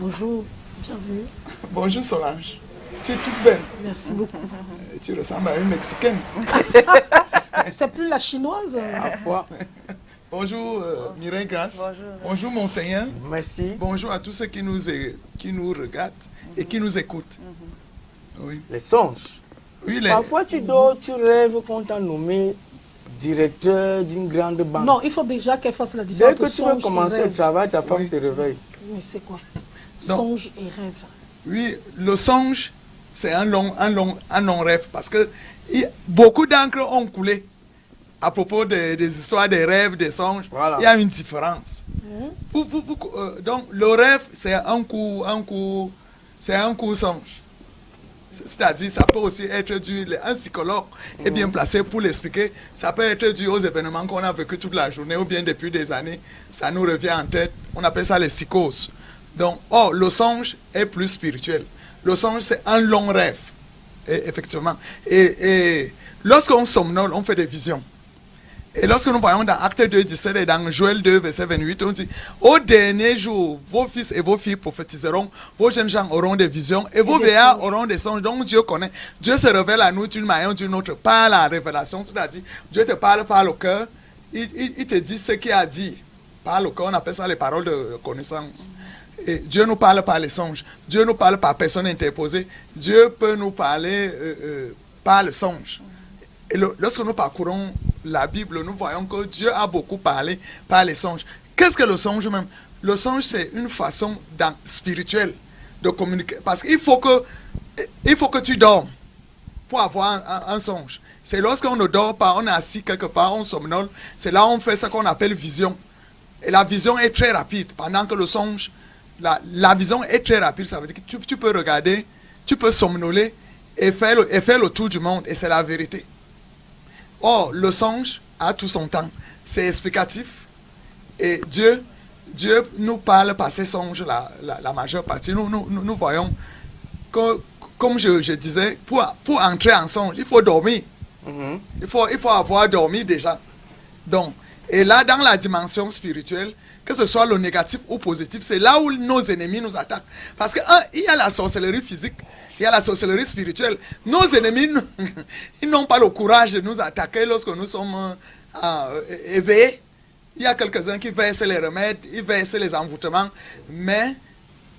Bonjour, bienvenue. Bonjour Solange. Tu es toute belle. Merci beaucoup. Tu ressembles à une Mexicaine. C'est plus la chinoise Parfois. Bonjour Mireille Grasse. Bonjour. Bonjour Monseigneur. Merci. Bonjour à tous ceux qui nous regardent et qui nous écoutent. Oui. Les songes. Oui, Parfois tu dors, tu rêves qu'on t'a nommé directeur d'une grande banque. Non, il faut déjà qu'elle fasse la Dès différence que entre tu veux songe et commencer le rêve. travail, ta femme Oui. te réveille. Mais c'est quoi? Non. Songe et rêve. Oui, le songe, c'est un long rêve parce que beaucoup d'encre ont coulé à propos des histoires des rêves, des songes. Voilà. Il y a une différence. Donc, le rêve, c'est un coup songe. C'est-à-dire, ça peut aussi être dû, un psychologue est bien placé pour l'expliquer, ça peut être dû aux événements qu'on a vécu toute la journée ou bien depuis des années, ça nous revient en tête, on appelle ça les psychoses. Donc, le songe est plus spirituel. Le songe, c'est un long rêve, effectivement. Et lorsqu'on somnole, on fait des visions. Et lorsque nous voyons dans Acte 2, 17 et dans Joël 2, verset 28, on dit, au dernier jour, vos fils et vos filles prophétiseront, vos jeunes gens auront des visions et vos vieillards auront des songes. Donc Dieu connaît. Dieu se révèle à nous d'une manière ou d'une autre par la révélation, c'est-à-dire Dieu te parle par le cœur, il te dit ce qu'il a dit par le cœur, on appelle ça les paroles de connaissance. Et Dieu nous parle par les songes, Dieu nous parle par personne interposée, Dieu peut nous parler par le songe. Et lorsque nous parcourons la Bible, nous voyons que Dieu a beaucoup parlé par les songes. Qu'est-ce que le songe même? Le songe, c'est une façon spirituelle de communiquer. Parce qu'il faut que tu dormes pour avoir un songe. C'est lorsqu'on ne dort pas, on est assis quelque part, on somnole. C'est là où on fait ce qu'on appelle vision. Et la vision est très rapide. Pendant que le songe, la vision est très rapide. Ça veut dire que tu peux regarder, tu peux somnoler et faire le tour du monde. Et c'est la vérité. Or, le songe a tout son temps. C'est explicatif. Et Dieu nous parle par ces songes la majeure partie. Nous voyons que, comme je disais, pour entrer en songe, il faut dormir. Il faut avoir dormi déjà. Donc, et là, dans la dimension spirituelle, que ce soit le négatif ou positif, c'est là où nos ennemis nous attaquent. Parce qu'il y a la sorcellerie physique, il y a la sorcellerie spirituelle. Nos ennemis, ils n'ont pas le courage de nous attaquer lorsque nous sommes éveillés. Il y a quelques-uns qui versent les remèdes, ils versent les envoûtements. Mais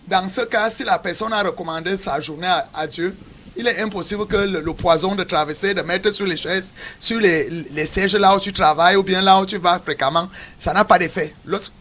dans ce cas, si la personne a recommandé sa journée à Dieu, il est impossible que le poison de traverser, de mettre sur les chaises, sur les sièges là où tu travailles ou bien là où tu vas fréquemment, ça n'a pas d'effet.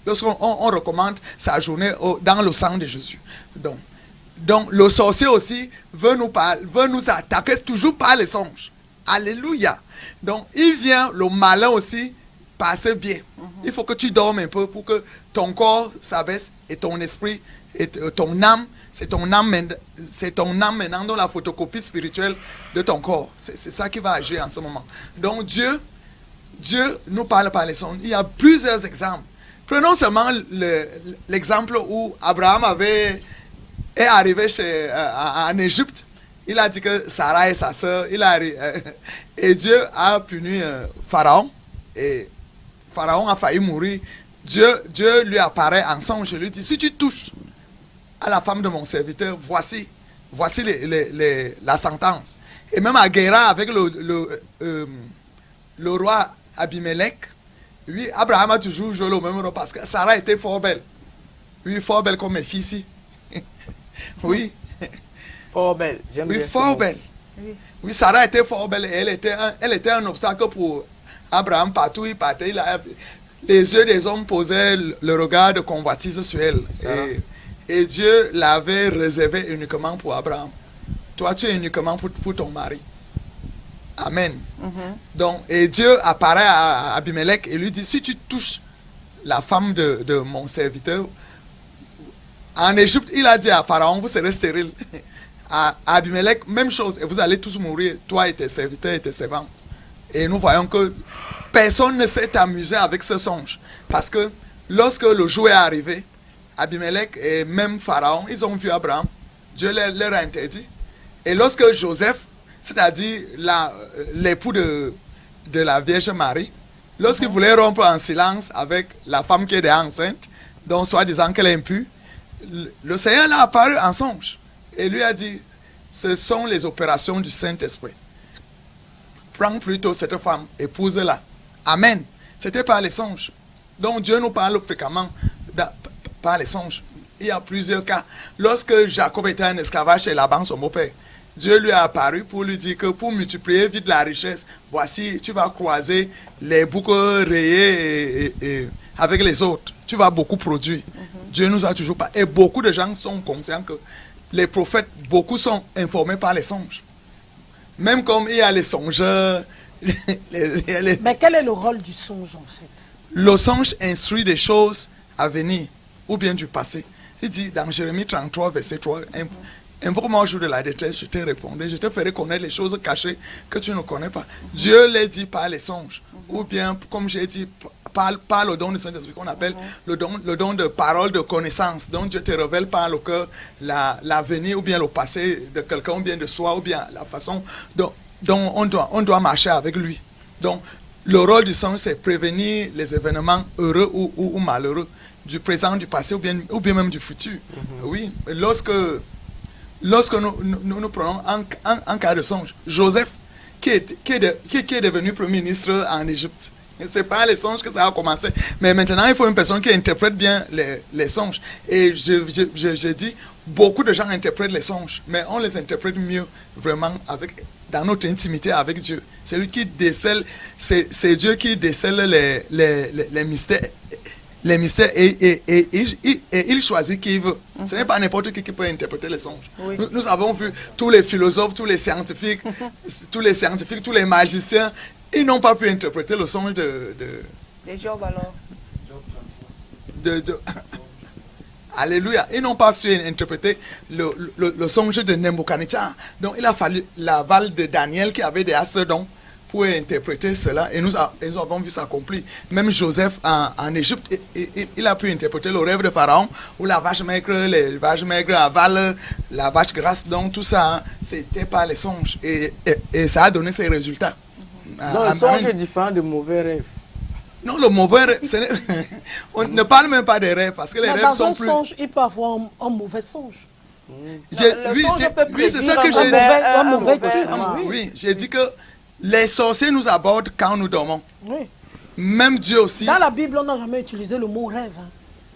Lorsqu'on recommande sa journée dans le sang de Jésus. Donc le sorcier aussi veut nous attaquer toujours par les songes. Alléluia. Donc il vient le malin aussi passer bien. Il faut que tu dormes un peu pour que ton corps s'abaisse et ton esprit et ton âme, c'est ton âme maintenant dans la photocopie spirituelle de ton corps. C'est ça qui va agir en ce moment. Donc Dieu nous parle par les songes. Il y a plusieurs exemples. Prenons seulement l'exemple où Abraham est arrivé en Égypte. Il a dit que Sarah est sa sœur. Et Dieu a puni Pharaon. Et Pharaon a failli mourir. Dieu lui apparaît en songe. Je lui dit, si tu touches à la femme de mon serviteur, voici la sentence. Et même à Guéra avec le roi Abimelech, oui, Abraham a toujours joué le même rôle parce que Sarah était fort belle. Oui, fort belle comme mes filles ici. Oui. Fort belle. J'aime oui, bien fort belle. Oui, Sarah était fort belle et elle était un obstacle pour Abraham partout où il partait. Les yeux des hommes posaient le regard de convoitise sur elle. Et Dieu l'avait réservé uniquement pour Abraham. Toi, tu es uniquement pour ton mari. Amen. Donc, et Dieu apparaît à Abimelech et lui dit, si tu touches la femme de mon serviteur, en Égypte, il a dit à Pharaon, vous serez stérile. À Abimelech, même chose, et vous allez tous mourir, toi et tes serviteurs et tes servantes. Et nous voyons que personne ne s'est amusé avec ce songe. Parce que lorsque le jour est arrivé, Abimelech et même Pharaon, ils ont vu Abraham. Dieu leur a interdit. Et lorsque Joseph, c'est-à-dire l'époux de la Vierge Marie, lorsqu'il voulait rompre en silence avec la femme qui était enceinte, donc soi-disant qu'elle est impure, le Seigneur l'a apparu en songe et lui a dit, ce sont les opérations du Saint-Esprit. Prends plutôt cette femme, épouse-la. Amen. C'était par les songes. Donc Dieu nous parle fréquemment par les songes. Il y a plusieurs cas. Lorsque Jacob était en esclavage chez Laban, son beau-père, Dieu lui a apparu pour lui dire que pour multiplier vite la richesse, voici, tu vas croiser les boucs rayés avec les autres. Tu vas beaucoup produire. Dieu nous a toujours pas. Et beaucoup de gens sont conscients que les prophètes, beaucoup sont informés par les songes. Même comme il y a les songeurs. Mais quel est le rôle du songe en fait? Le songe instruit des choses à venir ou bien du passé. Il dit dans Jérémie 33, verset 3, invoque-moi au jour de la détresse, je te répondrai, je te ferai connaître les choses cachées que tu ne connais pas. Dieu les dit par les songes. Ou bien, comme j'ai dit, par le don du Saint-Esprit qu'on appelle le don de parole de connaissance. Donc Dieu te révèle par le cœur l'avenir ou bien le passé de quelqu'un ou bien de soi ou bien la façon dont on doit marcher avec lui. Donc le rôle du songe, c'est prévenir les événements heureux ou malheureux du présent, du passé ou bien même du futur. Oui, lorsque nous prenons un cas de songe, Joseph, qui est devenu premier ministre en Égypte. C'est pas les songes que ça a commencé. Mais maintenant, il faut une personne qui interprète bien les songes. Et je dis, beaucoup de gens interprètent les songes, mais on les interprète mieux vraiment dans notre intimité avec Dieu. C'est lui qui décèle, c'est Dieu qui décèle les mystères. Les mystères et il choisit qui il veut. Ce n'est pas n'importe qui peut interpréter les songes. Oui. Nous avons vu tous les philosophes, tous les scientifiques, tous les magiciens, ils n'ont pas pu interpréter le songe de Job alors. Alléluia. Ils n'ont pas su interpréter le songe de Nebuchadnezzar. Donc il a fallu l'aval de Daniel qui avait des ascendants pour interpréter cela, et nous avons vu s'accomplir. Même Joseph en Égypte, il a pu interpréter le rêve de Pharaon, où les vaches maigres avalent la vache grasse. Donc tout ça, c'était par les songes, et ça a donné ses résultats. Donc le songe est différent de mauvais rêves. Non, le mauvais rêve, on ne parle même pas des rêves, parce que les rêves sont plus... Dans un songe, il peut avoir un mauvais songe. Oui, c'est ça que j'ai dit. Oui, j'ai dit que les sorciers nous abordent quand nous dormons. Oui. Même Dieu aussi. Dans la Bible, on n'a jamais utilisé le mot rêve. Hein.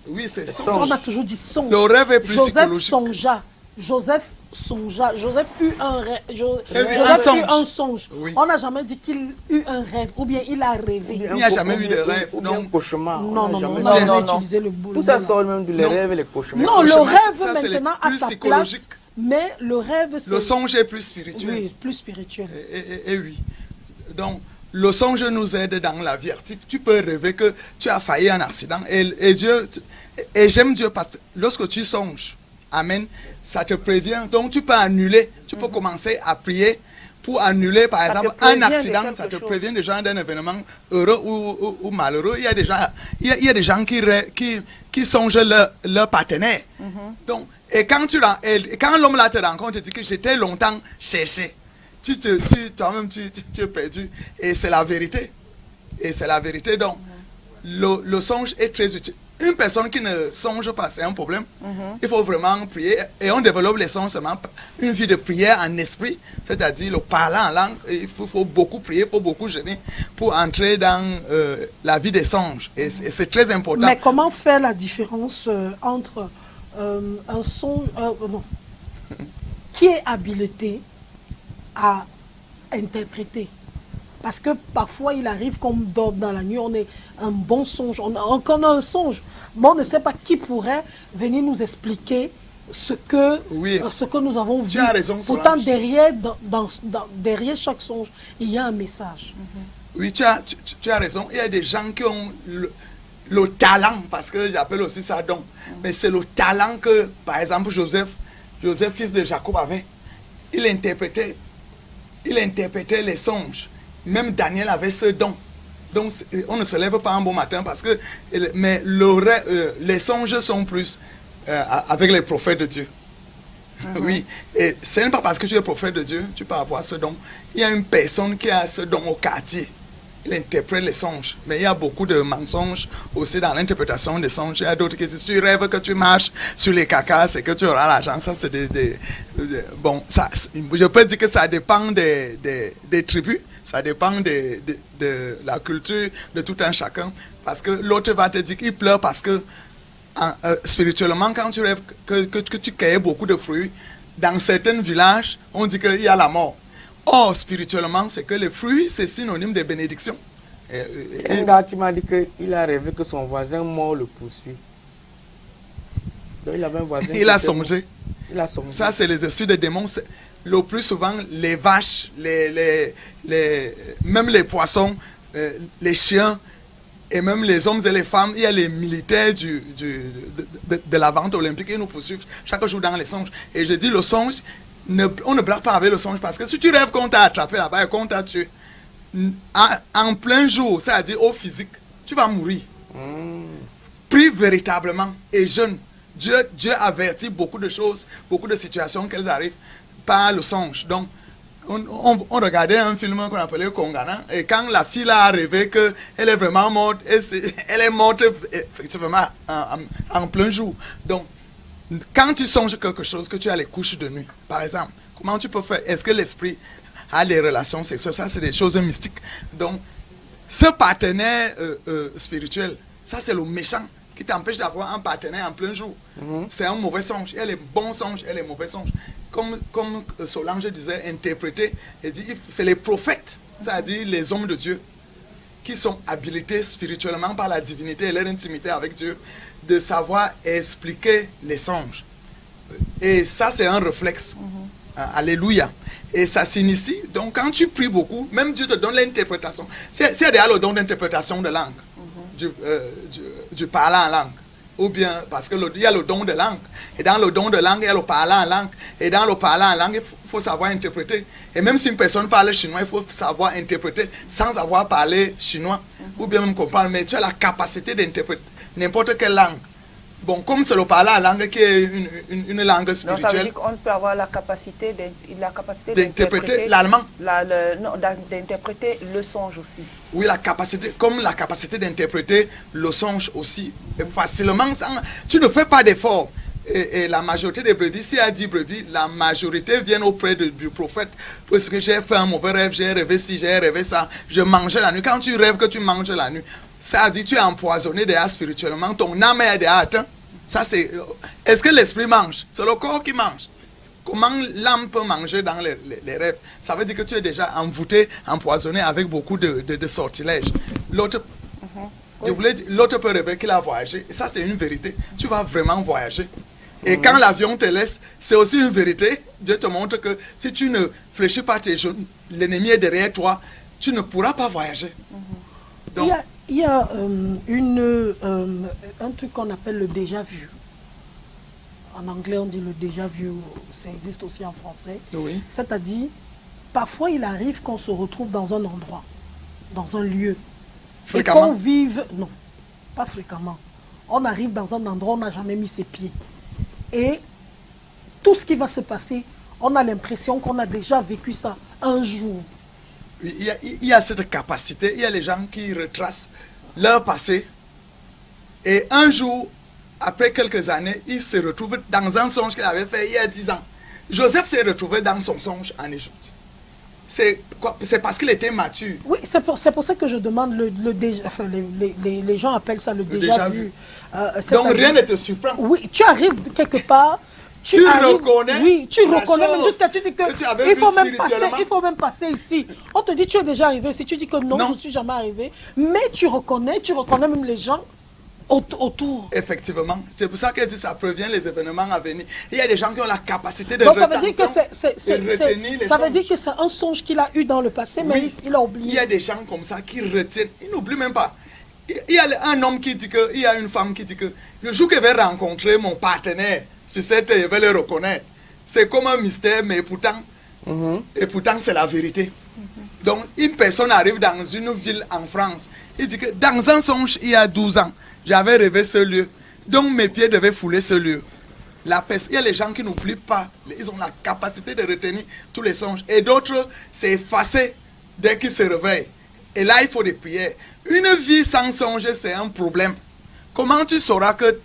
Oui, c'est songe. On a toujours dit songe. Le rêve est plus psychologique. Joseph songea. Joseph eut un rêve. Joseph eut un songe. Oui. On n'a jamais dit qu'il eut un rêve ou bien il a rêvé. Il n'y a jamais eu de rêve. Ou bien un cauchemar. Non, on n'a jamais utilisé le mot. Tout ça sort même des rêves et les cauchemars. Non, le rêve ça, maintenant a sa place. Mais le rêve, c'est... Le songe est plus spirituel. Oui, plus spirituel. Et oui. Donc, le songe nous aide dans la vie. Tu peux rêver que tu as failli un accident. Et Dieu, et j'aime Dieu parce que lorsque tu songes, amen, ça te prévient. Donc, tu peux annuler. Tu peux commencer à prier pour annuler, par exemple, un accident. Ça te prévient déjà d'un événement heureux ou malheureux. Il y a des gens qui songent leur partenaire. Donc, et quand l'homme là te rencontre, tu dis que j'étais longtemps cherché. Toi-même, tu es perdu. Et c'est la vérité. Donc, le songe est très utile. Une personne qui ne songe pas, c'est un problème. Il faut vraiment prier. Et on développe les songes seulement une vie de prière en esprit, c'est-à-dire le parler en langue. Il faut beaucoup prier, il faut beaucoup jeûner pour entrer dans la vie des songes. Et c'est très important. Mais comment faire la différence entre un songe... qui est habilité à interpréter? Parce que parfois, il arrive qu'on dort dans la nuit, on est un bon songe, on a un songe, mais on ne sait pas qui pourrait venir nous expliquer ce que nous avons vu. Tu as raison, pourtant, derrière chaque songe, il y a un message. Oui, tu as raison. Il y a des gens qui ont le talent, parce que j'appelle aussi ça don. Mais c'est le talent que, par exemple, Joseph, fils de Jacob, avait. Il interprétait les songes. Même Daniel avait ce don. Donc, on ne se lève pas un bon matin parce que... Mais les songes sont plus avec les prophètes de Dieu. Oui. Et ce n'est pas parce que tu es prophète de Dieu, tu peux avoir ce don. Il y a une personne qui a ce don au quartier. il interprète les songes. Mais il y a beaucoup de mensonges aussi dans l'interprétation des songes. Il y a d'autres qui disent, tu rêves que tu marches sur les cacas, c'est que tu auras l'argent. Ça, c'est bon, ça, je peux dire que ça dépend des tribus, ça dépend de la culture de tout un chacun. Parce que l'autre va te dire qu'il pleure parce que spirituellement, quand tu rêves que tu cueilles beaucoup de fruits, dans certains villages, on dit qu'il y a la mort. Or, spirituellement, c'est que les fruits, c'est synonyme de bénédiction. Un gars qui m'a dit qu'il a rêvé que son voisin mort le poursuit. Donc, il avait un voisin. Il a songé. Il a songé. Ça, c'est les esprits des démons. Le plus souvent, les vaches, même les poissons, les chiens, et même les hommes et les femmes, il y a les militaires de la vente olympique, ils nous poursuivent chaque jour dans les songes. Et je dis, le songe, on ne blague pas avec le songe, parce que si tu rêves qu'on t'a attrapé là-bas et qu'on t'a tué, en plein jour, c'est-à-dire au physique, tu vas mourir. Prie véritablement et jeûne. Dieu avertit beaucoup de choses, beaucoup de situations qu'elles arrivent par le songe. Donc, on regardait un film qu'on appelait Kongana, et quand la fille a rêvé qu'elle est vraiment morte, elle est morte effectivement en plein jour. Donc, quand tu songes quelque chose, que tu as les couches de nuit, par exemple, comment tu peux faire? Est-ce que l'esprit a des relations sexuelles? Ça, c'est des choses mystiques. Donc, ce partenaire spirituel, ça, c'est le méchant qui t'empêche d'avoir un partenaire en plein jour. C'est un mauvais songe. Il y a les bons songes et les mauvais songes. Comme Solange disait, interpréter, c'est les prophètes, c'est-à-dire les hommes de Dieu, qui sont habilités spirituellement par la divinité et leur intimité avec Dieu, de savoir expliquer les songes. Et ça, c'est un réflexe. Alléluia. Et ça s'initie. Donc, quand tu pries beaucoup, même Dieu te donne l'interprétation. C'est déjà le don d'interprétation de langue, du parler en langue. Ou bien, parce qu'il y a le don de langue. Et dans le don de langue, il y a le parler en langue. Et dans le parler en langue, il faut savoir interpréter. Et même si une personne parle chinois, il faut savoir interpréter sans avoir parlé chinois. Ou bien même comprendre. Mais tu as la capacité d'interpréter n'importe quelle langue. Bon, comme c'est le parler en langue qui est une langue spirituelle. Donc ça veut dire qu'on peut avoir la capacité d'interpréter l'allemand. D'interpréter le songe aussi. Oui, comme la capacité d'interpréter le songe aussi. Et facilement, tu ne fais pas d'effort. Et la majorité des brebis, si elle dit brebis, la majorité viennent auprès du prophète. Parce que j'ai fait un mauvais rêve, j'ai rêvé ci, j'ai rêvé ça, je mangeais la nuit. Quand tu rêves que tu manges la nuit, ça dit tu es empoisonné déjà spirituellement, ton âme est déjà atteinte. Ça c'est. Est-ce que l'esprit mange? C'est le corps qui mange. Comment l'âme peut manger dans les rêves? Ça veut dire que tu es déjà envoûté, empoisonné avec beaucoup de sortilèges. L'autre, je voulais dire, l'autre peut rêver qu'il a voyagé. Et ça c'est une vérité. Tu vas vraiment voyager. Et quand l'avion te laisse, c'est aussi une vérité. Dieu te montre que si tu ne fléchis pas tes genoux, l'ennemi est derrière toi, tu ne pourras pas voyager. Donc, il y a un truc qu'on appelle le déjà-vu. En anglais, on dit le déjà-vu, ça existe aussi en français. Oui. C'est-à-dire, parfois, il arrive qu'on se retrouve dans un endroit, dans un lieu. Fréquemment? Et qu'on vive... Non, pas fréquemment. On arrive dans un endroit où on n'a jamais mis ses pieds. Et tout ce qui va se passer, on a l'impression qu'on a déjà vécu ça un jour. Il y a cette capacité, il y a les gens qui retracent leur passé et un jour, après quelques années, ils se retrouvent dans un songe qu'il avait fait il y a 10 ans. Joseph s'est retrouvé dans son songe en Égypte. C'est parce qu'il était mature. Oui, c'est pour ça que je demande le déjà. Enfin, les gens appellent ça le déjà vu. Donc rien ne te surprend. Oui, tu arrives quelque part. Tu reconnais. Oui, tu reconnais. Même juste ça, tu dis que tu avais il vu faut même passer ici. On te dit tu es déjà arrivé ici. Tu dis que non, je ne suis jamais arrivé. Mais tu reconnais même les gens autour. Effectivement. C'est pour ça qu'elle dit ça prévient les événements à venir. Il y a des gens qui ont la capacité de donc ça veut dire que ça veut dire que c'est un songe qu'il a eu dans le passé, mais il a oublié. Il y a des gens comme ça qui retiennent. Ils n'oublient même pas. Il y a un homme qui dit que, il y a une femme qui dit que le jour que je vais rencontrer mon partenaire sur cette terre, je vais le reconnaître. C'est comme un mystère, mais pourtant, c'est la vérité. Donc, une personne arrive dans une ville en France. Il dit que dans un songe, il y a 12 ans, j'avais rêvé ce lieu. Donc, mes pieds devaient fouler ce lieu. Il y a les gens qui n'oublient pas. Ils ont la capacité de retenir tous les songes. Et d'autres, c'est effacé dès qu'ils se réveillent. Et là, il faut des prières. Une vie sans songe, c'est un problème. Comment tu sauras que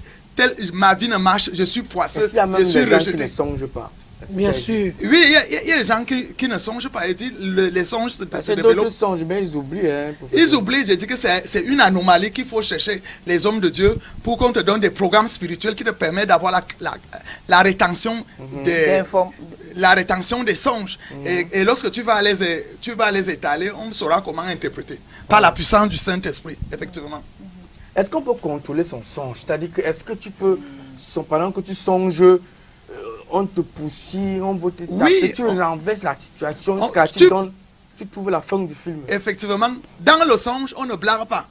ma vie ne marche, je suis poisseux, Est-ce qu'il y a même je suis des gens qui rejeté? ne songent pas? Est-ce que Bien ça sûr. existe? Oui, il y a des gens qui ne songent pas. Il dit, les songes se Parce que développent. d'autres songent, mais ils oublient. Hein, Ils oublient, je dis que c'est une anomalie qu'il faut chercher les hommes de Dieu pour qu'on te donne des programmes spirituels qui te permettent d'avoir la rétention la rétention des songes. Et lorsque tu vas les étaler, on saura comment interpréter. Par la puissance du Saint-Esprit, effectivement. Est-ce qu'on peut contrôler son songe? C'est-à-dire que est-ce que tu peux, pendant que tu songes, on te poursuit, on veut te taper, Oui, tu renverses la situation Oh, jusqu'à tu trouves la fin du film. Effectivement, dans le songe, on ne blague pas.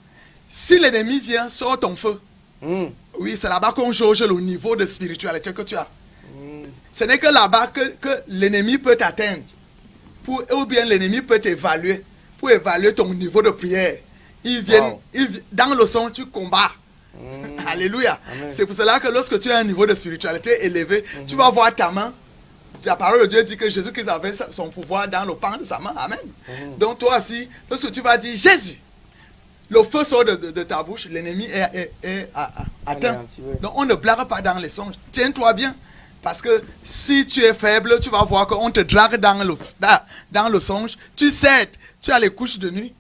Si l'ennemi vient, sors ton feu. Oui, c'est là-bas qu'on jauge le niveau de spiritualité que tu as. Ce n'est que là-bas que l'ennemi peut t'atteindre. Ou bien l'ennemi peut t'évaluer. Pour évaluer ton niveau de prière. Dans le songe, tu combats. Alléluia. C'est pour cela que lorsque tu as un niveau de spiritualité élevé, tu vas voir ta main. La parole de Dieu dit que Jésus-Christ avait son pouvoir dans le pan de sa main. Amen. Donc toi aussi, lorsque tu vas dire Jésus, le feu sort de ta bouche, l'ennemi est atteint. Donc on ne blague pas dans les songes. Tiens-toi bien. Parce que si tu es faible, tu vas voir qu'on te drague dans le songe. Tu cèdes, tu as les couches de nuit.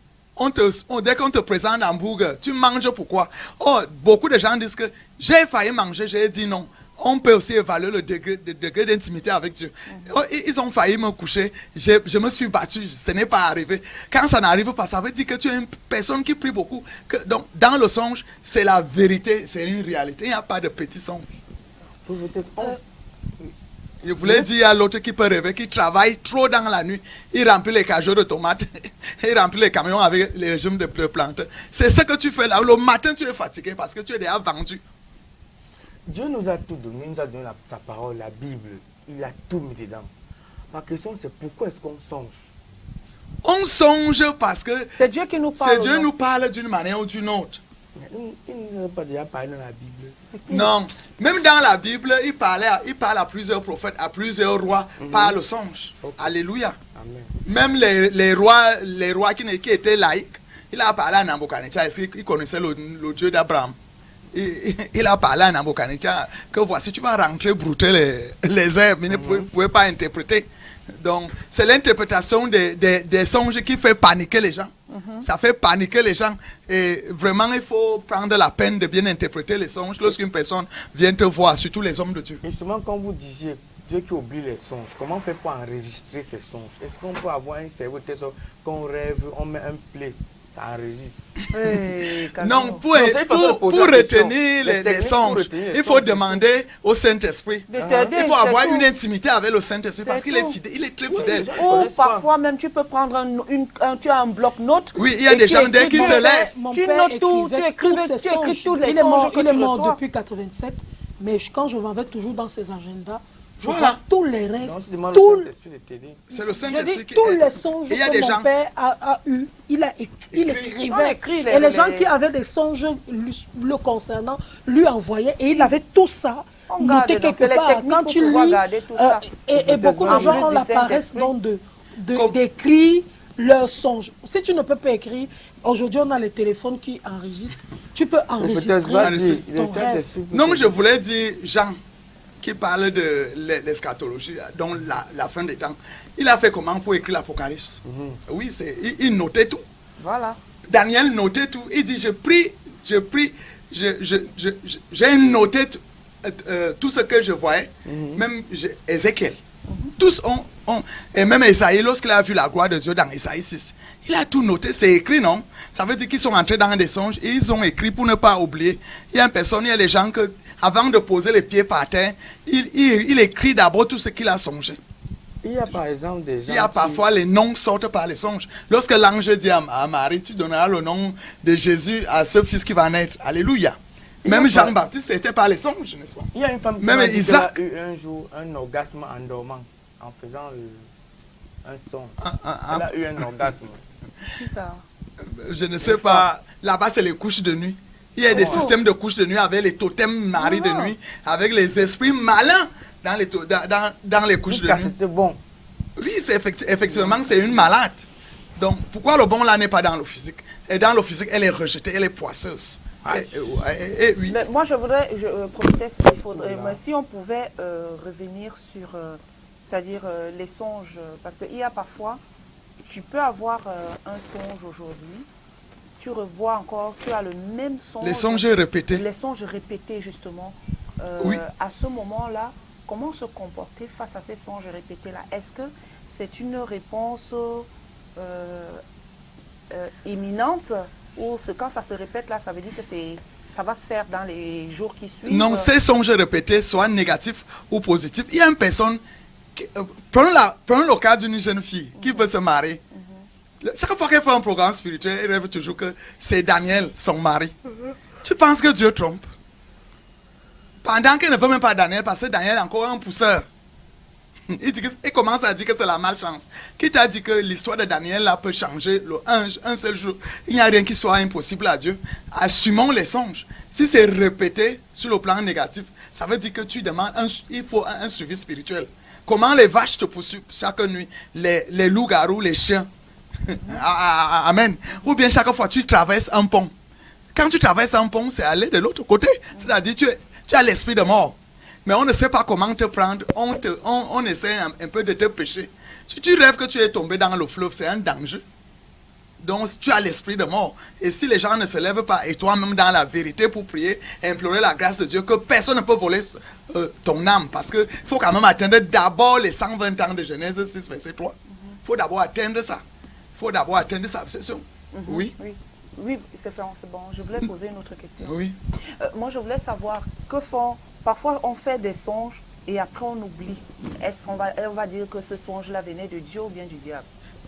Dès qu'on te présente un hamburger, tu manges pourquoi? Oh, beaucoup de gens disent que j'ai failli manger, j'ai dit non. On peut aussi évaluer le degré d'intimité avec Dieu. Oh, ils ont failli me coucher, je me suis battu, ce n'est pas arrivé. Quand ça n'arrive pas, ça veut dire que tu es une personne qui prie beaucoup. Donc, dans le songe, c'est la vérité, c'est une réalité. Il n'y a pas de petits songes. Je voulais dire à l'autre qui peut rêver, qui travaille trop dans la nuit, il remplit les cajots de tomates, il remplit les camions avec les régimes de plantes. C'est ce que tu fais là. Le matin, tu es fatigué parce que tu es déjà vendu. Dieu nous a tout donné, il nous a donné sa parole, la Bible. Il a tout mis dedans. Ma question, c'est pourquoi est-ce qu'on songe? On songe parce que c'est Dieu qui nous parle. C'est Dieu nous parle d'une manière ou d'une autre. Il ne nous a pas déjà parlé dans la Bible. Non, même dans la Bible, il parle à plusieurs prophètes, à plusieurs rois par le songe. Alléluia. Amen. Même les rois qui étaient laïcs, il a parlé à Nabucodonosor, il connaissait le Dieu d'Abraham. Il a parlé à Nabucodonosor que voici, tu vas rentrer brouter les herbes, mais ne pouvait pas interpréter. Donc, c'est l'interprétation des songes qui fait paniquer les gens. Ça fait paniquer les gens. Et vraiment, il faut prendre la peine de bien interpréter les songes lorsqu'une personne vient te voir, surtout les hommes de Dieu. Justement, quand vous disiez Dieu qui oublie les songes, comment on fait pour enregistrer ces songes? Est-ce qu'on peut avoir un cerveau tel qu'on rêve, on met un play, ça enregistre? Non, pour retenir les songes, il faut demander au Saint-Esprit. Il faut avoir une intimité avec le Saint-Esprit parce qu'il est fidèle, il est très fidèle. Ou parfois même tu peux prendre tu as un bloc-notes. Oui, il y a des gens dès qu'ils se lèvent. Tu notes tout, tu écris tous les songes que tu reçois. Il est mort depuis 87, mais quand je m'en vais toujours dans ses agendas, je vois tous les rêves, c'est le Saint-Esprit qui tous les songes que mon père a eu, il écrivait. Et les gens qui avaient des songes le concernant lui envoyaient et il avait tout ça noté quelque part. Quand tu lis, et beaucoup de gens ont la paresse d'écrire leurs songes. Si tu ne peux pas écrire, aujourd'hui on a les téléphones qui enregistrent, tu peux enregistrer ton rêve. Non, mais je voulais dire, Jean, qui parle de l'eschatologie, donc la fin des temps. Il a fait comment pour écrire l'Apocalypse? Oui, il notait tout. Voilà. Daniel notait tout. Il dit, j'ai noté tout ce que je voyais, même Ézéchiel. Tous ont, et même Esaïe, lorsqu'il a vu la gloire de Dieu dans Esaïe 6, il a tout noté, c'est écrit, non? Ça veut dire qu'ils sont entrés dans des songes et ils ont écrit pour ne pas oublier. Il y a des gens que, avant de poser les pieds par terre, il écrit d'abord tout ce qu'il a songé. Il y a par exemple des gens. Il y a parfois les noms sortent par les songes. Lorsque l'ange dit à Marie, tu donneras le nom de Jésus à ce fils qui va naître. Alléluia. Même Jean-Baptiste, c'était par les songes, n'est-ce pas? Il y a une femme qui a eu un jour un orgasme en dormant, en faisant un son. Elle a eu un orgasme. Qui ça? Je ne sais pas. Là-bas, c'est les couches de nuit. Il y a des systèmes de couches de nuit avec les totems maris de nuit, avec les esprits malins dans les couches de nuit. C'était bon. Oui, effectivement, c'est une malade. Donc, pourquoi le bon là n'est pas dans le physique? Et dans le physique, elle est rejetée, elle est poisseuse. Oui. Mais moi, je voudrais profiter s'il faudrait, mais si on pouvait revenir sur, c'est-à-dire les songes, parce qu'il y a parfois, tu peux avoir un songe aujourd'hui, tu revois encore, tu as le même songe. Les songes répétés. Les songes répétés, justement. Oui. À ce moment-là, comment se comporter face à ces songes répétés-là? Est-ce que c'est une réponse imminente ou quand ça se répète là, ça veut dire que ça va se faire dans les jours qui suivent? Non, ces songes répétés, soit négatifs ou positifs. Il y a une personne, prenons le cas d'une jeune fille qui veut se marier. Chaque fois qu'elle fait un programme spirituel, elle rêve toujours que c'est Daniel, son mari. Tu penses que Dieu trompe? Pendant qu'elle ne veut même pas Daniel, parce que Daniel est encore un pousseur. Il commence à dire que c'est la malchance. Qui t'a dit que l'histoire de Daniel là, peut changer un seul jour? Il n'y a rien qui soit impossible à Dieu. Assumons les songes. Si c'est répété sur le plan négatif, ça veut dire que tu demandes, il faut un suivi spirituel. Comment les vaches te poursuivent chaque nuit, les loups-garous, les chiens. Amen. Ou bien chaque fois tu traverses un pont. Quand tu traverses un pont, c'est aller de l'autre côté. C'est-à-dire tu as l'esprit de mort. Mais on ne sait pas comment te prendre. On essaie un peu de te pécher. Si tu rêves que tu es tombé dans le fleuve, c'est un danger. Donc tu as l'esprit de mort. Et si les gens ne se lèvent pas, et toi-même dans la vérité pour prier, implorer la grâce de Dieu, que personne ne peut voler ton âme. Parce qu'il faut quand même atteindre d'abord les 120 ans de Genèse 6, verset 3. Il faut d'abord atteindre ça. Il faut d'abord atteindre ça. C'est sûr. Oui. Oui, c'est bon. Je voulais poser une autre question. Oui. Moi, je voulais savoir que font... Parfois, on fait des songes et après, on oublie. Est-ce qu'on va dire que ce songe-là venait de Dieu ou bien du diable?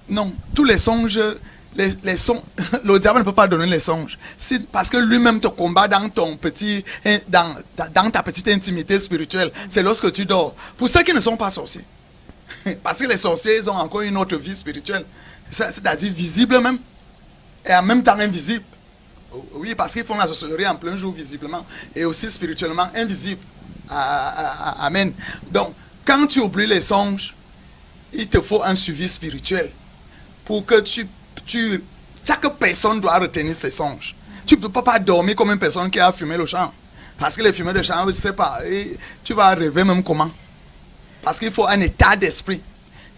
Non, tous les songes, le diable ne peut pas donner les songes. Parce que lui-même te combat dans ta petite intimité spirituelle. C'est lorsque tu dors. Pour ceux qui ne sont pas sorciers. Parce que les sorciers, ils ont encore une autre vie spirituelle. C'est-à-dire visible même. Et en même temps invisible. Oui, parce qu'ils font la sorcellerie en plein jour visiblement. Et aussi spirituellement invisible. Amen. Donc, quand tu oublies les songes, il te faut un suivi spirituel. Pour que chaque personne doit retenir ses songes. Tu ne peux pas dormir comme une personne qui a fumé le champ. Parce que les fumeurs de champ, je ne sais pas, tu vas rêver même comment. Parce qu'il faut un état d'esprit.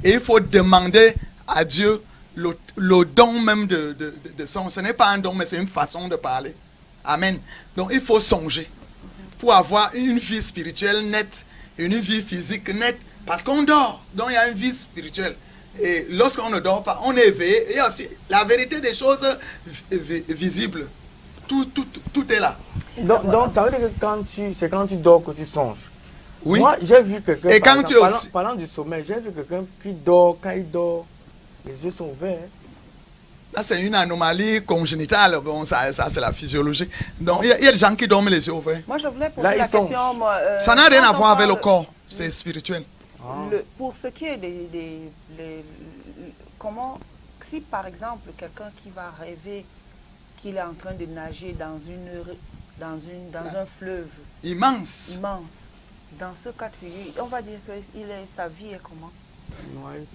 Et il faut demander à Dieu le don même de son. Ce n'est pas un don, mais c'est une façon de parler. Amen. Donc il faut songer pour avoir une vie spirituelle nette, une vie physique nette. Parce qu'on dort, donc il y a une vie spirituelle. Et lorsqu'on ne dort pas, on est éveillé. Et aussi, la vérité des choses visibles. Tout est là. Donc, ça veut dire que c'est quand tu dors que tu songes. Oui. Moi, j'ai vu quelqu'un, et quand tu aussi... parlant du sommeil, j'ai vu quelqu'un qui dort, quand il dort, les yeux sont ouverts. Là, c'est une anomalie congénitale. Bon, ça c'est la physiologie. Donc, il y a des gens qui dorment les yeux ouverts. Moi, je voulais poser la question... ça n'a rien à voir avec le corps. C'est spirituel. Pour ce qui est comment... Si, par exemple, quelqu'un qui va rêver qu'il est en train de nager dans un fleuve... Immense. Dans ce cas de figure, on va dire que sa vie est comment?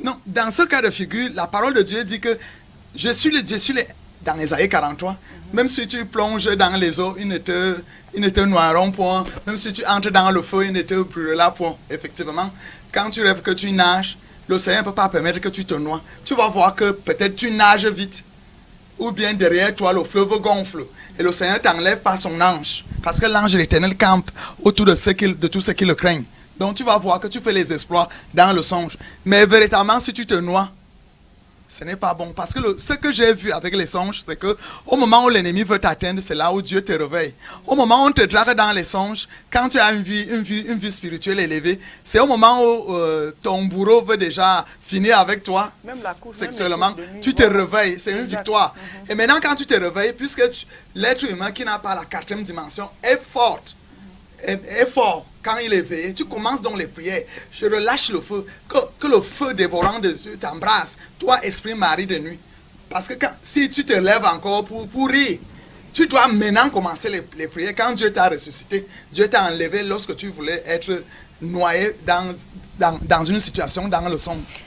Non, dans ce cas de figure, la parole de Dieu dit que je suis dans Ésaïe 43, même si tu plonges dans les eaux, ils ne te noieront point. Même si tu entres dans le feu, ils ne te brûleront point. Effectivement, quand tu rêves que tu nages, l'océan ne peut pas permettre que tu te noies. Tu vas voir que peut-être tu nages vite. Ou bien derrière toi, le fleuve gonfle. Et l'océan t'enlève par son ange. Parce que l'ange de l'Éternel campe autour de tous ceux qui le craignent. Donc tu vas voir que tu fais les exploits dans le songe. Mais véritablement, si tu te noies, ce n'est pas bon. Parce que ce que j'ai vu avec les songes, c'est que au moment où l'ennemi veut t'atteindre, c'est là où Dieu te réveille. Au moment où on te drague dans les songes, quand tu as une vie spirituelle élevée, c'est au moment où ton bourreau veut déjà finir avec toi, même la course, sexuellement, tu te réveilles. C'est une victoire. Et maintenant, quand tu te réveilles, puisque l'être humain qui n'a pas la 4e dimension est forte, est fort quand il est éveillé, tu commences donc les prières. Je relâche le feu, que le feu dévorant de Dieu t'embrasse, toi, esprit mari de nuit. Parce que si tu te lèves encore pour rire, tu dois maintenant commencer les prières. Quand Dieu t'a ressuscité, Dieu t'a enlevé lorsque tu voulais être noyé dans une situation, dans le songe.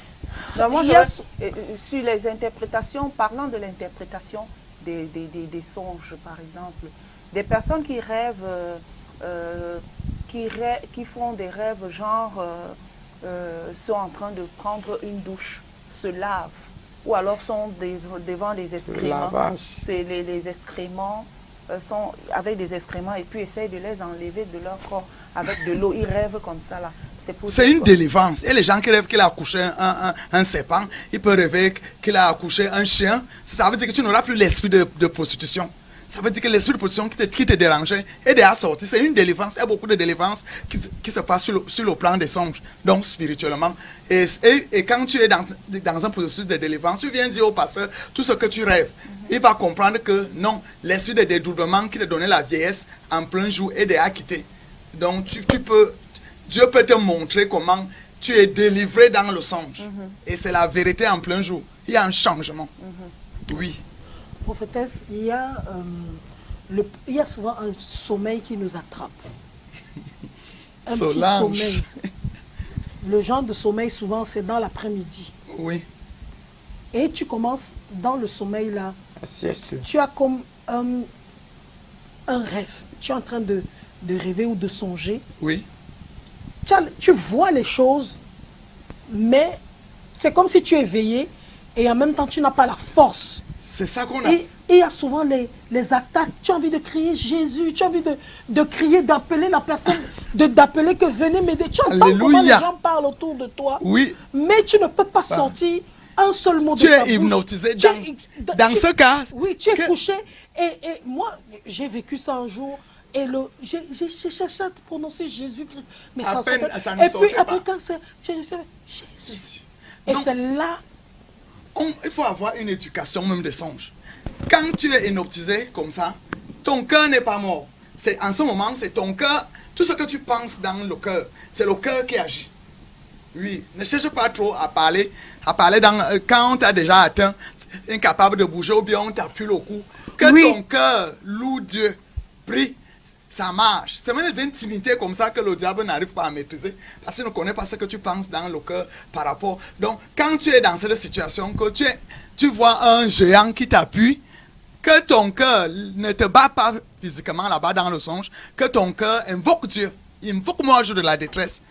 Non, moi, il y a- sur les interprétations, parlant de l'interprétation des songes, par exemple, des personnes qui rêvent, qui font des rêves genre sont en train de prendre une douche, se lavent, ou alors sont devant les excréments. C'est les excréments sont avec des excréments et puis essayent de les enlever de leur corps avec de l'eau. Ils rêvent comme ça là. C'est une délivrance. Et les gens qui rêvent qu'il a accouché un serpent, ils peuvent rêver qu'il a accouché un chien. Ça veut dire que tu n'auras plus l'esprit de prostitution. Ça veut dire que l'esprit de prostitution qui te dérangeait est déjà sorti. C'est une délivrance. Il y a beaucoup de délivrances qui se passent sur le plan des songes, donc spirituellement. Et quand tu es dans un processus de délivrance, tu viens dire au pasteur tout ce que tu rêves. Il va comprendre que non, l'esprit de dédoublement qui te donnait la vieillesse en plein jour est déjà quitté. Donc Dieu peut te montrer comment tu es délivré dans le songe. Et c'est la vérité en plein jour. Il y a un changement. Oui. Prophétesse, il y a souvent un sommeil qui nous attrape. Un petit sommeil. Le genre de sommeil, souvent, c'est dans l'après-midi. Oui. Et tu commences dans le sommeil là. Sieste. Tu as comme un rêve. Tu es en train de rêver ou de songer. Oui. Tu vois les choses, mais c'est comme si tu es éveillé et en même temps tu n'as pas la force. C'est ça qu'on a. Et il y a souvent les attaques. Tu as envie de crier Jésus, tu as envie de crier, d'appeler la personne, d'appeler que venez m'aider. Tu entends comment les gens parlent autour de toi. Oui. Mais tu ne peux pas sortir un seul mot de tu ta es hypnotisé. bouche. Dans ce cas. Oui, tu es couché. Et moi, j'ai vécu ça un jour. Et j'ai cherché à prononcer Jésus-Christ. Mais ça ça ne et puis sortait après, pas. quand c'est Jésus. Et c'est là. Il faut avoir une éducation même des songes. Quand tu es hypnotisé comme ça, ton cœur n'est pas mort. En ce moment, c'est ton cœur. Tout ce que tu penses dans le cœur, c'est le cœur qui agit. Oui, ne cherche pas trop à parler quand on t'a déjà atteint, incapable de bouger ou bien on t'appuie le cou. Que ton cœur loue Dieu, prie, ça marche. C'est même des intimités comme ça que le diable n'arrive pas à maîtriser parce qu'il ne connaît pas ce que tu penses dans le cœur par rapport. Donc, quand tu es dans cette situation, que tu vois un géant qui t'appuie, que ton cœur ne te bat pas physiquement là-bas dans le songe, que ton cœur invoque Dieu. Invoque-moi au jour de la détresse.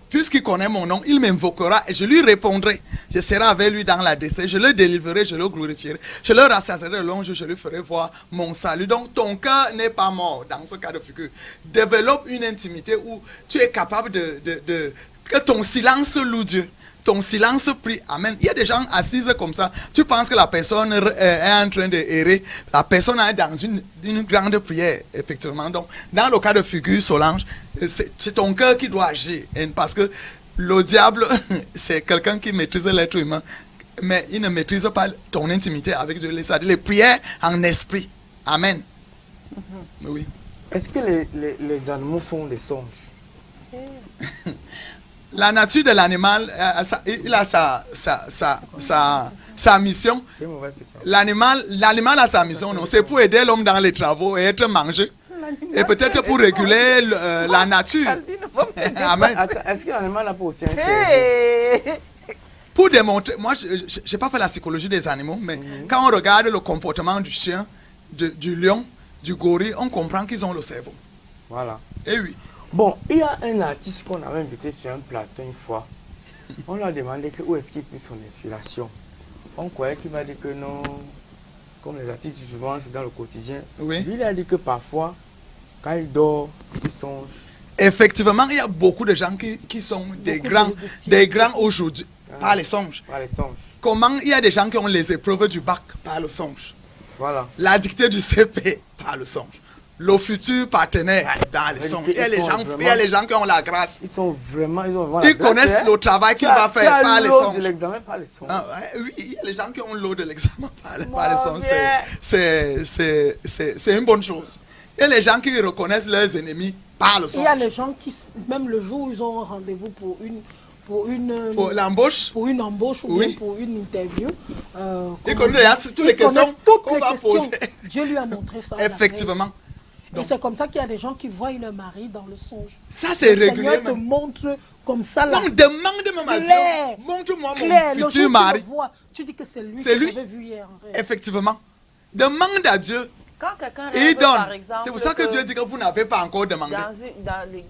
Puisqu'il connaît mon nom, il m'invoquera et je lui répondrai. Je serai avec lui dans la décès, je le délivrerai, je le glorifierai. Je le rassasierai le long jour, je lui ferai voir mon salut. Donc ton cœur n'est pas mort dans ce cas de figure. Développe une intimité où tu es capable que ton silence loue Dieu. Ton silence prie. Amen. Il y a des gens assises comme ça. Tu penses que la personne est en train d'errer. La personne est dans une grande prière, effectivement. Donc, dans le cas de figure, Solange, c'est ton cœur qui doit agir. Parce que le diable, c'est quelqu'un qui maîtrise l'être humain. Mais il ne maîtrise pas ton intimité avec Dieu. Les prières en esprit. Amen. Oui. Est-ce que les animaux font des songes? La nature de l'animal, il a sa mission. C'est une mauvaise question. L'animal a sa mission, non? C'est pour aider l'homme dans les travaux et être mangé. Et peut-être pour réguler la nature. Amen. Est-ce que l'animal n'a pas aussi un cerveau? Pour démontrer, moi je n'ai pas fait la psychologie des animaux, mais quand on regarde le comportement du chien, du lion, du gorille, on comprend qu'ils ont le cerveau. Voilà. Et oui. Bon, il y a un artiste qu'on avait invité sur un plateau une fois. On lui a demandé où est-ce qu'il puise son inspiration. On croyait qu'il m'a dit que non, comme les artistes souvent c'est dans le quotidien. Oui. Lui, il a dit que parfois, quand il dort, il songe. Effectivement, il y a beaucoup de gens qui sont des grands aujourd'hui par les songes. Par les songes. Comment il y a des gens qui ont les épreuves du bac par le songe. Voilà. La dictée du CP par le songe. Le futur partenaire dans les songes. Il y a les gens qui ont la grâce. Ils connaissent le travail qu'il va faire par les songes. Oui, il y a les gens qui ont l'eau de l'examen par les songes. C'est une bonne chose. Il y a les gens qui reconnaissent leurs ennemis par le songe. Il y a les gens qui, même le jour où ils ont un rendez-vous pour l'embauche, pour une embauche ou bien pour une interview. Ils connaissent toutes les questions qu'on va poser. Dieu lui a montré ça. Effectivement. Et c'est comme ça qu'il y a des gens qui voient leur mari dans le songe. Ça, c'est régulier. Le Seigneur te montre comme ça là. Non, demande même à Claire. Dieu. Montre-moi Claire, mon le futur jour mari. tu le vois, tu dis que c'est lui C'est que lui. j'avais vu hier en rêve. Effectivement. Demande à Dieu. Quand quelqu'un Et il rêve, par donne. exemple, C'est pour ça que Dieu dit que vous n'avez pas encore demandé.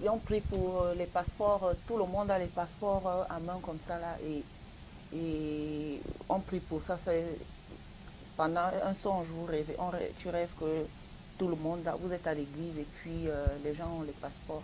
on prie pour les passeports, tout le monde a les passeports à main comme ça là, et on prie pour ça. Pendant un songe, tu rêves que tout le monde, vous êtes à l'église et puis les gens ont les passeports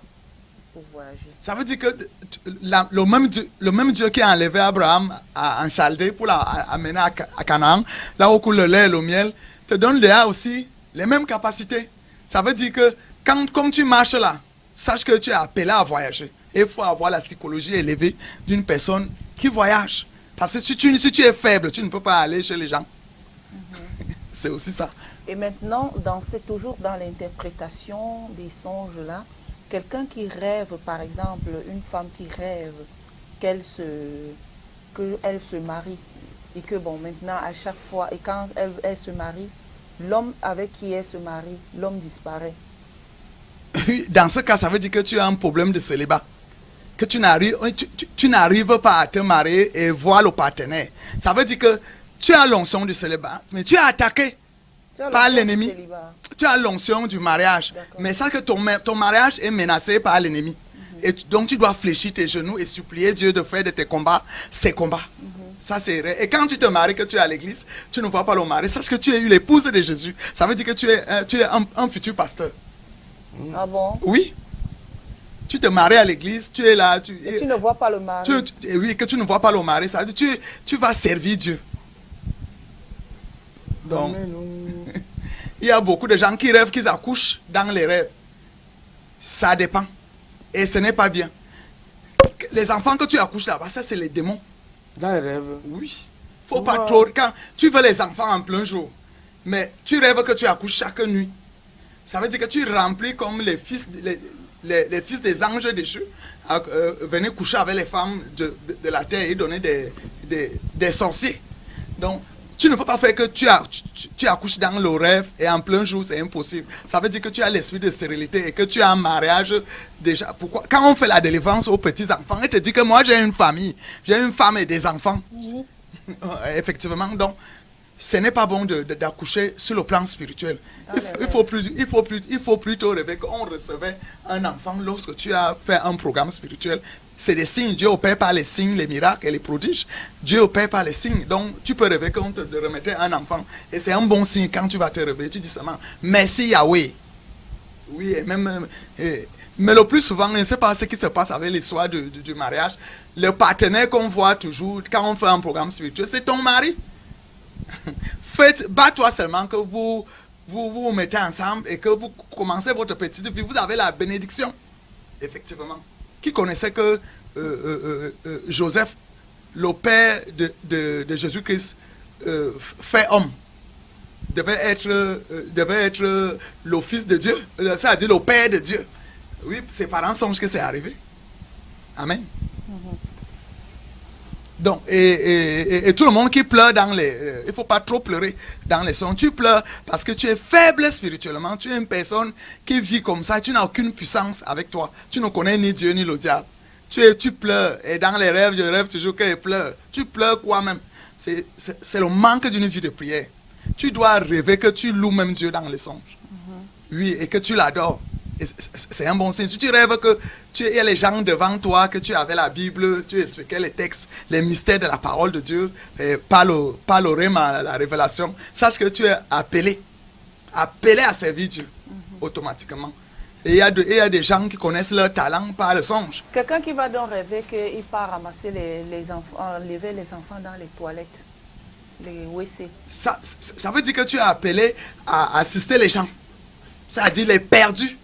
pour voyager. Ça veut dire que le même Dieu qui a enlevé Abraham en Chaldée pour l'amener à Canaan, là où coule le lait et le miel, te donne déjà aussi les mêmes capacités. Ça veut dire que comme tu marches là, sache que tu es appelé à voyager. Et il faut avoir la psychologie élevée d'une personne qui voyage. Parce que si tu es faible, tu ne peux pas aller chez les gens. C'est aussi ça. Et maintenant, c'est toujours dans l'interprétation des songes là, quelqu'un qui rêve, par exemple, une femme qui rêve qu'elle se marie, et que bon, maintenant, à chaque fois, et quand elle se marie, l'homme avec qui elle se marie, l'homme disparaît. Dans ce cas, ça veut dire que tu as un problème de célibat. Que tu n'arrives pas à te marier et voir le partenaire. Ça veut dire que tu as l'onction du célibat, mais tu es attaqué par l'ennemi. Tu as l'onction du mariage, mais ça que ton mariage est menacé par l'ennemi. Et donc tu dois fléchir tes genoux et supplier Dieu de faire de tes combats ses combats. Ça c'est vrai. Et quand tu te maries, que tu es à l'église, tu ne vois pas le mari. Sache que tu es l'épouse de Jésus. Ça veut dire que tu es un futur pasteur. Ah bon? Oui. Tu te maries à l'église, tu es là. Et tu ne vois pas le mari. Oui, que tu ne vois pas le mari. Ça veut dire que tu vas servir Dieu. Donc, il y a beaucoup de gens qui rêvent qu'ils accouchent dans les rêves. Ça dépend. Et ce n'est pas bien. Les enfants que tu accouches là-bas, ça c'est les démons. Dans les rêves? Oui. Faut pas trop. Quand tu veux les enfants en plein jour, mais tu rêves que tu accouches chaque nuit. Ça veut dire que tu remplis comme les fils des anges déchus, venir coucher avec les femmes de la terre et donner des sorciers. Donc, tu ne peux pas faire que tu accouches dans le rêve et en plein jour, c'est impossible. Ça veut dire que tu as l'esprit de stérilité et que tu as un mariage déjà. Pourquoi? Quand on fait la délivrance aux petits-enfants, on te dit que moi j'ai une famille, j'ai une femme et des enfants. Effectivement, donc, ce n'est pas bon d'accoucher sur le plan spirituel. Il faut plutôt rêver qu'on recevait un enfant lorsque tu as fait un programme spirituel. C'est des signes. Dieu opère par les signes, les miracles et les prodiges. Dieu opère par les signes. Donc, tu peux rêver qu'on te remettait un enfant. Et c'est un bon signe quand tu vas te réveiller. Tu dis seulement, merci Yahweh. Oui, et même... mais le plus souvent, je ne sais pas ce qui se passe avec l'histoire du mariage. Le partenaire qu'on voit toujours quand on fait un programme spirituel, c'est ton mari. Bats-toi seulement que vous mettez ensemble et que vous commencez votre petite vie. Vous avez la bénédiction. Effectivement. Qui connaissait que Joseph, le père de Jésus-Christ, fait homme, devait être le fils de Dieu, c'est-à-dire le père de Dieu. Oui, ses parents songent que c'est arrivé. Amen. Donc, et tout le monde qui pleure dans les... il ne faut pas trop pleurer dans les sons. Tu pleures parce que tu es faible spirituellement. Tu es une personne qui vit comme ça. Tu n'as aucune puissance avec toi. Tu ne connais ni Dieu ni le diable. Tu pleures. Et dans les rêves, je rêve toujours qu'elle pleure. Tu pleures quoi même? C'est le manque d'une vie de prière. Tu dois rêver que tu loues même Dieu dans les songes. Oui, et que tu l'adores. C'est un bon signe. Si tu rêves que il y a les gens devant toi, que tu avais la Bible, tu expliquais les textes, les mystères de la parole de Dieu, par le rhéma, la révélation, sache que tu es appelé à servir Dieu, automatiquement. Et il y a des gens qui connaissent leur talent par le songe. Quelqu'un qui va donc rêver qu'il part ramasser les enfants, lever les enfants dans les toilettes, les WC. Ça veut dire que tu es appelé à assister les gens, c'est-à-dire les perdus.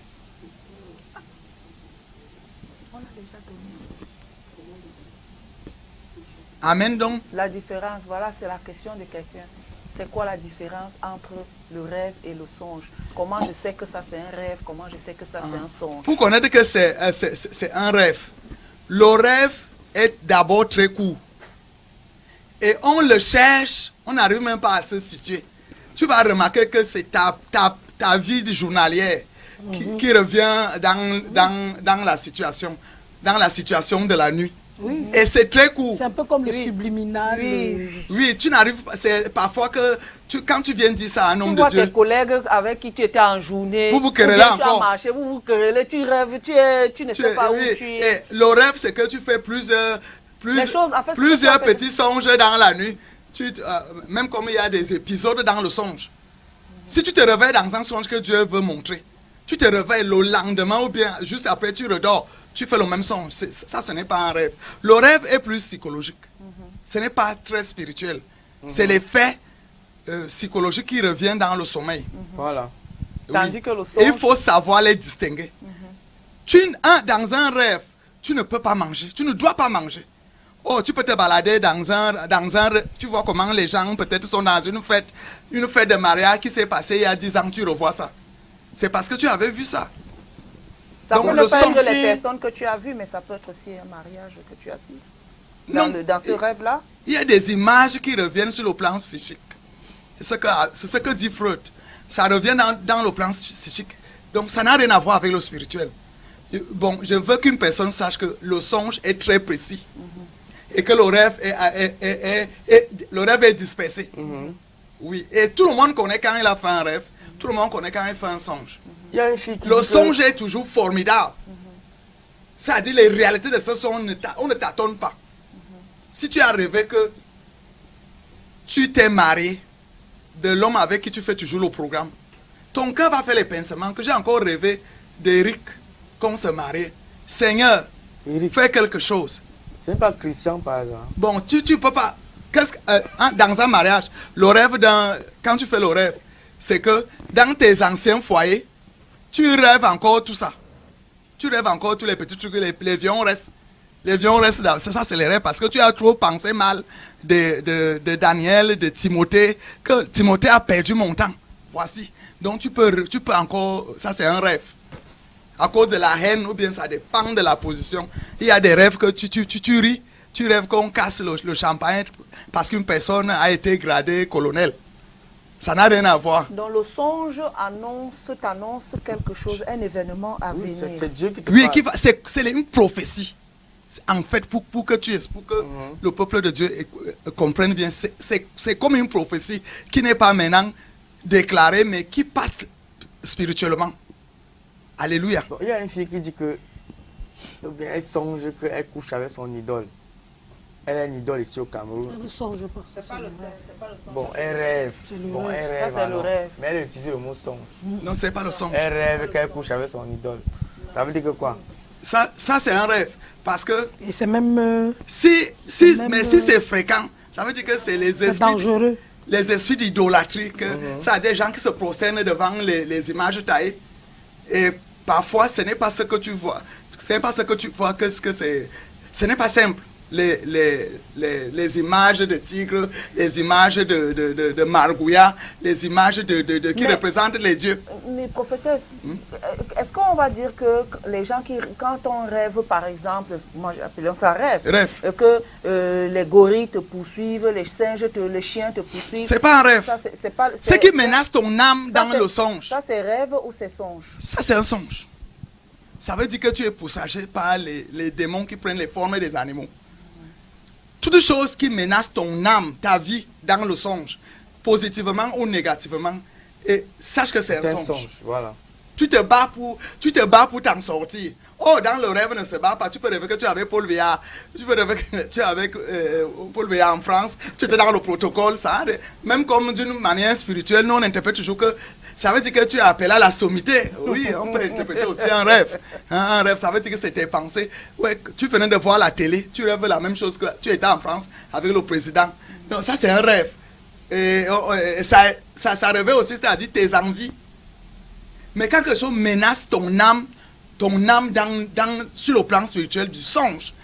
Amen donc. La différence, voilà, c'est la question de quelqu'un. C'est quoi la différence entre le rêve et le songe? Comment je sais que ça c'est un rêve? Comment je sais que ça c'est un songe? Pour connaître que c'est un rêve, le rêve est d'abord très court. Et on le cherche, on n'arrive même pas à se situer. Tu vas remarquer que c'est ta vie journalière qui revient dans la situation. dans la situation de la nuit. Oui. Et c'est très court. C'est un peu comme le subliminal. Oui, tu n'arrives pas. C'est parfois que quand tu viens dire ça à un homme Tu de vois Dieu. tes collègues avec qui tu étais en journée. Vous querellez ou bien tu encore. as marché, vous querellez, tu rêves, tu ne sais pas où tu es. Et le rêve, c'est que tu fais plusieurs choses, en fait, plusieurs petits songes dans la nuit. Même comme il y a des épisodes dans le songe. Si tu te réveilles dans un songe que Dieu veut montrer, tu te réveilles le lendemain ou bien juste après tu redors, tu fais le même songe. Ça, ce n'est pas un rêve. Le rêve est plus psychologique. Ce n'est pas très spirituel. C'est l'effet psychologique qui revient dans le sommeil. Voilà. Tandis que le songe... Il faut savoir les distinguer. Dans un rêve, tu ne peux pas manger. Tu ne dois pas manger. Oh, tu peux te balader dans un tu vois comment les gens peut-être sont dans une fête de mariage qui s'est passée il y a 10 ans, tu revois ça. C'est parce que tu avais vu ça. Ça peut ne pas être les personnes que tu as vues, mais ça peut être aussi un mariage que tu assistes. Dans ce rêve-là. Il y a des images qui reviennent sur le plan psychique. C'est ce que dit Freud. Ça revient dans le plan psychique. Donc ça n'a rien à voir avec le spirituel. Bon, je veux qu'une personne sache que le songe est très précis. Et que le rêve est dispersé. Oui. Et tout le monde connaît quand il a fait un rêve. Tout le monde connaît quand il fait un songe. Il y a une fille qui le songe est toujours formidable. C'est-à-dire les réalités de ce songe, on ne t'attend pas. Si tu as rêvé que tu t'es marié de l'homme avec qui tu fais toujours le programme, ton cœur va faire les pincements que j'ai encore rêvé d'Éric qu'on se mariait. Seigneur, fais quelque chose. Ce n'est pas Christian par exemple. Bon, tu peux pas. Dans un mariage, le rêve, quand tu fais le rêve, c'est que dans tes anciens foyers, tu rêves encore tout ça. Tu rêves encore tous les petits trucs, les vions restent. Les vions restent, ça c'est les rêves parce que tu as trop pensé mal de Daniel, de Timothée, que Timothée a perdu mon temps. Voici. Donc tu peux encore, ça c'est un rêve. À cause de la haine ou bien ça dépend de la position. Il y a des rêves que tu ris, tu rêves qu'on casse le champagne parce qu'une personne a été gradée colonel. Ça n'a rien à voir. Dans le songe t'annonce quelque chose, un événement à venir. C'est Dieu qui te parle. C'est une prophétie. En fait, pour que le peuple de Dieu comprenne bien, c'est comme une prophétie qui n'est pas maintenant déclarée, mais qui passe spirituellement. Alléluia. Bon, il y a une fille qui dit que elle songe qu'elle couche avec son idole. Elle a une idole ici au Cameroun. Elle ne songe pas. C'est pas le songe. Bon, elle rêve. Bon, elle rêve. Ça, c'est le rêve. Mais elle utilise le mot songe. Non, c'est pas le songe. Elle rêve qu'elle couche avec son idole. Ça veut dire que quoi? Ça c'est un rêve. Parce que... Et c'est même... si c'est fréquent, ça veut dire que c'est les esprits... C'est dangereux. Les esprits d'idolâtrie. Ça a des gens qui se prosternent devant les images taillées. Et parfois, ce n'est pas ce que tu vois. Ce n'est pas ce que tu vois que c'est... Ce n'est pas simple. Les images de tigres, les images de margouillat, les images qui représentent les dieux. Mais prophétesse, est-ce qu'on va dire que les gens quand on rêve par exemple, moi appelons ça rêve, que les gorilles te poursuivent, les singes, les chiens te poursuivent. C'est pas un rêve. Ce qui menace ton âme dans le songe. Ça c'est rêve ou c'est songe? Ça c'est un songe. Ça veut dire que tu es pourchassé par les démons qui prennent les formes des animaux. Toutes choses qui menacent ton âme, ta vie dans le songe, positivement ou négativement, et sache que c'est un songe. Voilà. Tu te bats pour t'en sortir. Oh, dans le rêve ne se bat pas. Tu peux rêver que tu es avec Paul Biya. Tu peux rêver que tu es avec Paul Biya en France. Tu étais dans le protocole. Ça, même comme d'une manière spirituelle, nous on interprète toujours que ça veut dire que tu es appelé à la sommité. Oui, on peut interpréter aussi un rêve. Un rêve, ça veut dire que c'est tes pensées. Ouais, tu venais de voir la télé. Tu rêves la même chose que tu étais en France avec le président. Non, ça c'est un rêve. Et ça rêvait aussi, c'est-à-dire tes envies. Mais quand quelque chose menace ton âme sur le plan spirituel du songe,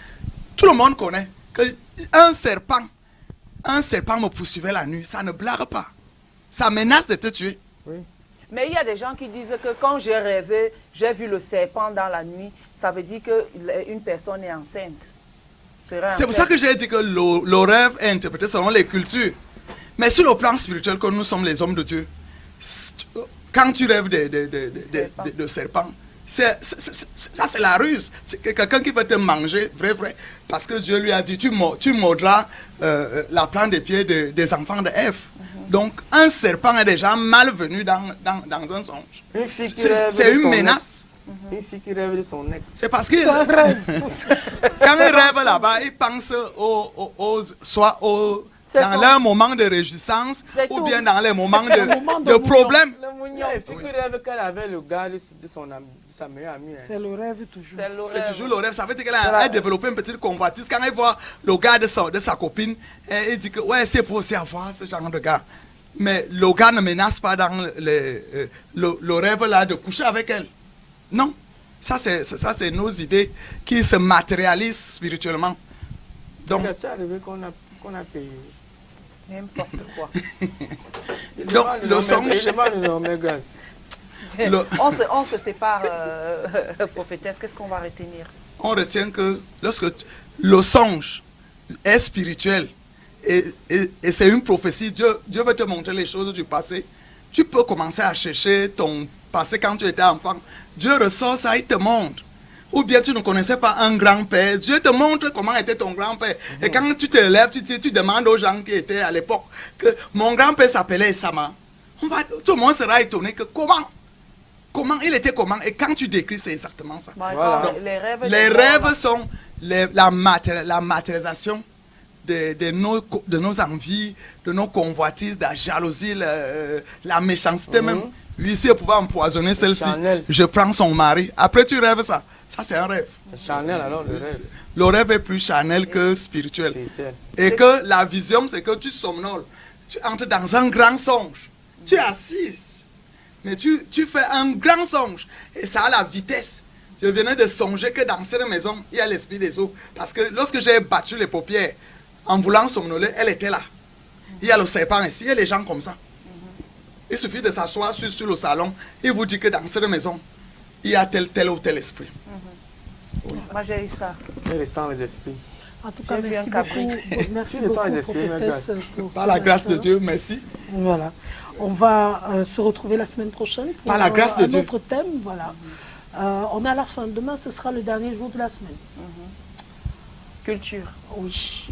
tout le monde connaît qu'un serpent me poursuivait la nuit, ça ne blague pas. Ça menace de te tuer. Oui. Mais il y a des gens qui disent que quand j'ai rêvé, j'ai vu le serpent dans la nuit, ça veut dire qu'une personne est enceinte. C'est pour ça que j'ai dit que le rêve est interprété selon les cultures. Mais sur le plan spirituel, que nous sommes les hommes de Dieu, quand tu rêves de serpents, Ça, c'est la ruse. C'est quelqu'un qui veut te manger, vrai. Parce que Dieu lui a dit, tu mordras la plante des pieds des enfants de Ève. Donc, un serpent est déjà malvenu dans un songe. C'est une menace. Une fille qui rêve de son ex. C'est parce qu'il rêve. Quand il rêve là-bas, il pense soit dans leur moment de réjouissance ou bien dans les moments de problème. La fille qui rêve qu'elle avait le gars de sa meilleure amie. C'est le rêve toujours. C'est toujours le rêve. Ça veut dire qu'elle a développé une petite convoitise. Quand elle voit le gars de sa copine, elle dit que ouais, c'est pour aussi avoir ce genre de gars. Mais le gars ne menace pas dans le rêve là de coucher avec elle. Non. Ça, c'est nos idées qui se matérialisent spirituellement. Donc, c'est arrivé qu'on a payé. N'importe quoi. Donc, le songe... On se sépare, prophétesse. Qu'est-ce qu'on va retenir? On retient que lorsque le songe est spirituel et c'est une prophétie, Dieu veut te montrer les choses du passé. Tu peux commencer à chercher ton passé quand tu étais enfant. Dieu ressort ça, il te montre. Ou bien tu ne connaissais pas un grand-père. Dieu te montre comment était ton grand-père. Et quand tu te lèves, tu demandes aux gens qui étaient à l'époque que mon grand-père s'appelait Sama. Tout le monde sera étonné que comment il était comment. Et quand tu décris, c'est exactement ça. Voilà. Donc, les rêves sont la matérialisation de nos envies, de nos convoitises, de la jalousie, la méchanceté même. Oui, si elle pouvait empoisonner celle-ci, je prends son mari. Après, tu rêves ça. Ça, c'est un rêve. Charnel, alors, le rêve. Le rêve est plus charnel que spirituel. Et que la vision, c'est que tu somnoles. Tu entres dans un grand songe. Tu es assise. Mais tu fais un grand songe. Et ça a la vitesse. Je venais de songer que dans cette maison, il y a l'esprit des eaux. Parce que lorsque j'ai battu les paupières, en voulant somnoler, elle était là. Il y a le serpent ici, il y a les gens comme ça. Il suffit de s'asseoir sur le salon et vous dit que dans cette maison, il y a tel ou tel esprit. Oui. Moi, j'ai eu ça. Elle ressent les esprits. En tout cas, merci beaucoup. Merci beaucoup, prophétesse. Par la grâce de Dieu, merci. Voilà. On va se retrouver la semaine prochaine pour par la grâce de un Dieu. autre thème. Voilà. On est à la fin. Demain, ce sera le dernier jour de la semaine. Culture. Oui.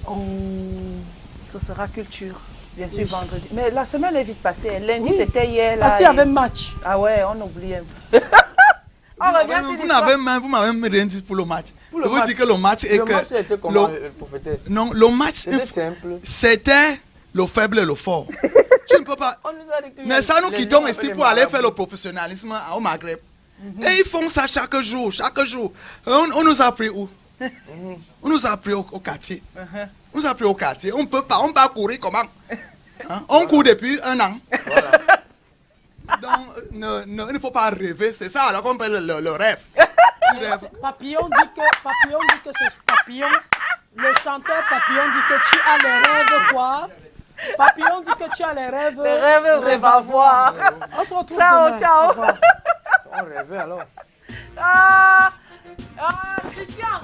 Ce sera culture. Bien sûr, vendredi. Mais la semaine est vite passée. Lundi, c'était hier. Parce qu'il y avait match. Ah ouais, on oublie un peu. Vous m'avez rien dit pour le match. Je vous dis que le match est que... Le match était comment, prophétesse? Non, le match... C'était simple. C'était le faible et le fort. Tu ne peux pas... Mais ça, nous quittons ici pour aller faire le professionnalisme au Maghreb. Et ils font ça chaque jour, chaque jour. On nous a appris où? On nous a appris au quartier. On nous a appris au quartier. On peut pas courir comment? On court depuis 1 an. Voilà. Donc, il ne faut pas rêver. C'est ça alors qu'on appelle le rêve. Papillon dit que c'est Papillon. Le chanteur Papillon dit que tu as les rêves quoi? Papillon dit que tu as les rêves. Les rêves rêve à voir. On se retrouve ciao, demain. ciao. On rêvait alors. Christian.